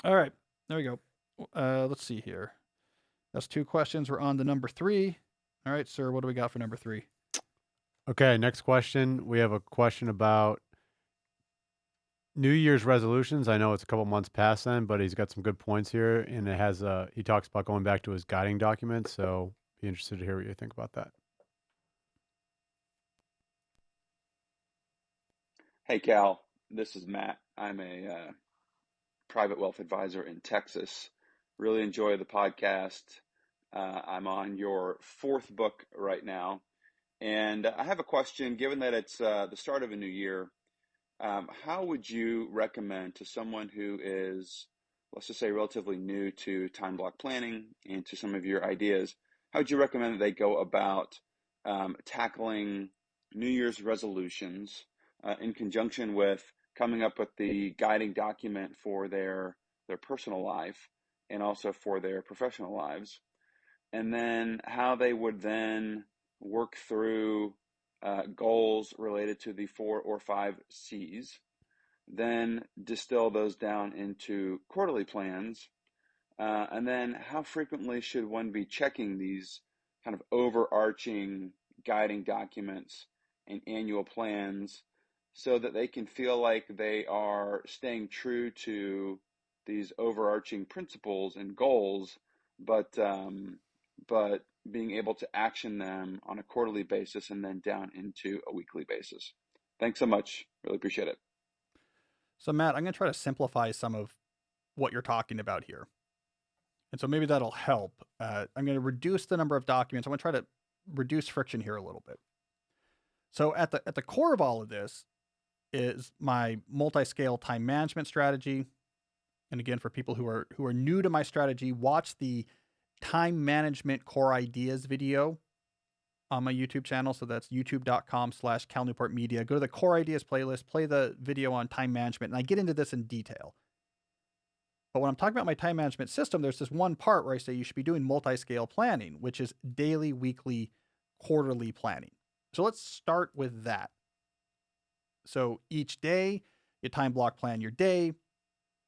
All right, there we go. Let's see here. That's two questions. We're on to number three. All right, sir, what do we got for number three? Okay, next question. We have a question about New Year's resolutions. I know it's a couple months past then, but he's got some good points here, and it has he talks about going back to his guiding document. So be interested to hear what you think about that. Hey, Cal, this is Matt. I'm a private wealth advisor in Texas. Really enjoy the podcast. I'm on your fourth book right now. And I have a question. Given that it's the start of a new year, how would you recommend to someone who is, let's just say, relatively new to time block planning and to some of your ideas, how would you recommend that they go about tackling New Year's resolutions in conjunction with coming up with the guiding document for their personal life and also for their professional lives, and then how they would then work through goals related to the 4 or 5 C's, then distill those down into quarterly plans, and then how frequently should one be checking these kind of overarching guiding documents and annual plans so that they can feel like they are staying true to these overarching principles and goals, but being able to action them on a quarterly basis and then down into a weekly basis. Thanks so much. Really appreciate it. So, Matt, I'm going to try to simplify some of what you're talking about here. And so maybe that'll help. I'm going to reduce the number of documents. I'm going to try to reduce friction here a little bit. So at the core of all of this is my multi-scale time management strategy. And again, for people who are new to my strategy, watch the time management core ideas video on my YouTube channel. So that's youtube.com/Cal Newport Media. Go to the core ideas playlist, play the video on time management, and I get into this in detail. But when I'm talking about my time management system, there's this one part where I say you should be doing multi-scale planning, which is daily, weekly, quarterly planning. So let's start with that. So each day, you time block plan your day.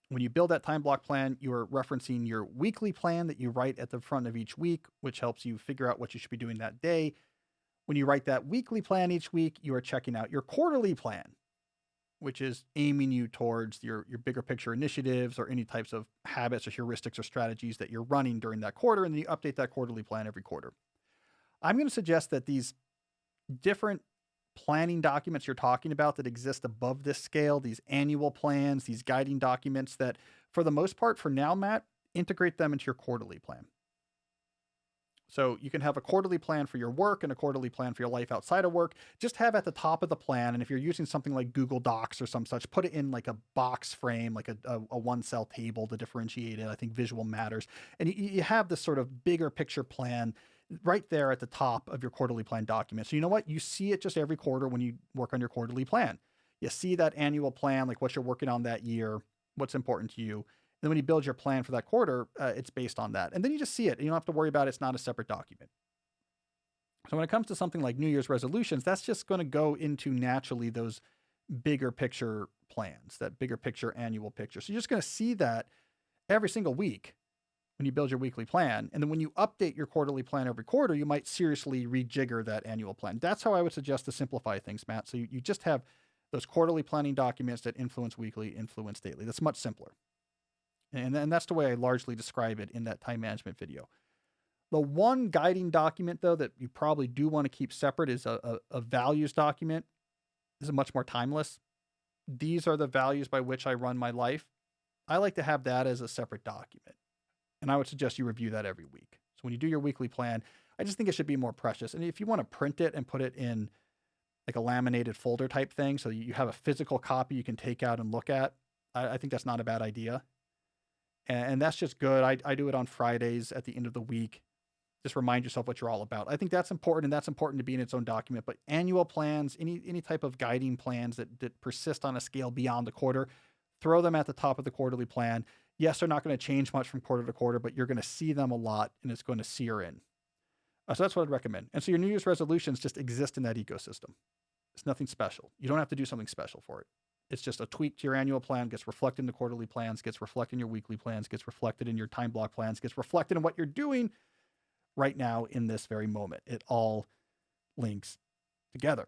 When you build that time block plan, you're referencing your weekly plan that you write at the front of each week, which helps you figure out what you should be doing that day. When you write that weekly plan each week, you are checking out your quarterly plan, which is aiming you towards your bigger picture initiatives or any types of habits or heuristics or strategies that you're running during that quarter. And then you update that quarterly plan every quarter. I'm going to suggest that these different planning documents you're talking about that exist above this scale, these annual plans, these guiding documents that, for the most part, for now, Matt, integrate them into your quarterly plan. So you can have a quarterly plan for your work and a quarterly plan for your life outside of work. Just have at the top of the plan, and if you're using something like Google Docs or some such, put it in like a box frame, like a one cell table to differentiate it. I think visual matters. And you have this sort of bigger picture plan right there at the top of your quarterly plan document. So you know what? You see it just every quarter when you work on your quarterly plan. You see that annual plan, like what you're working on that year, what's important to you. Then when you build your plan for that quarter, it's based on that. And then you just see it. You don't have to worry about it. It's not a separate document. So when it comes to something like New Year's resolutions, that's just going to go into naturally those bigger picture plans, that bigger picture annual picture. So you're just going to see that every single week when you build your weekly plan. And then when you update your quarterly plan every quarter, you might seriously rejigger that annual plan. That's how I would suggest to simplify things, Matt. So you just have those quarterly planning documents that influence weekly, influence daily. That's much simpler. And that's the way I largely describe it in that time management video. The one guiding document, though, that you probably do want to keep separate is a values document. This is much more timeless. These are the values by which I run my life. I like to have that as a separate document. And I would suggest you review that every week. So when you do your weekly plan, I just think it should be more precious. And if you want to print it and put it in like a laminated folder type thing, so you have a physical copy you can take out and look at, I think that's not a bad idea. And that's just good. I do it on Fridays at the end of the week. Just remind yourself what you're all about. I think that's important, and that's important to be in its own document. But annual plans, any type of guiding plans that persist on a scale beyond the quarter, throw them at the top of the quarterly plan. Yes, they're not going to change much from quarter to quarter, but you're going to see them a lot, and it's going to sear in. So that's what I'd recommend. And so your New Year's resolutions just exist in that ecosystem. It's nothing special. You don't have to do something special for it. It's just a tweak to your annual plan, gets reflected in the quarterly plans, gets reflected in your weekly plans, gets reflected in your time block plans, gets reflected in what you're doing right now in this very moment. It all links together.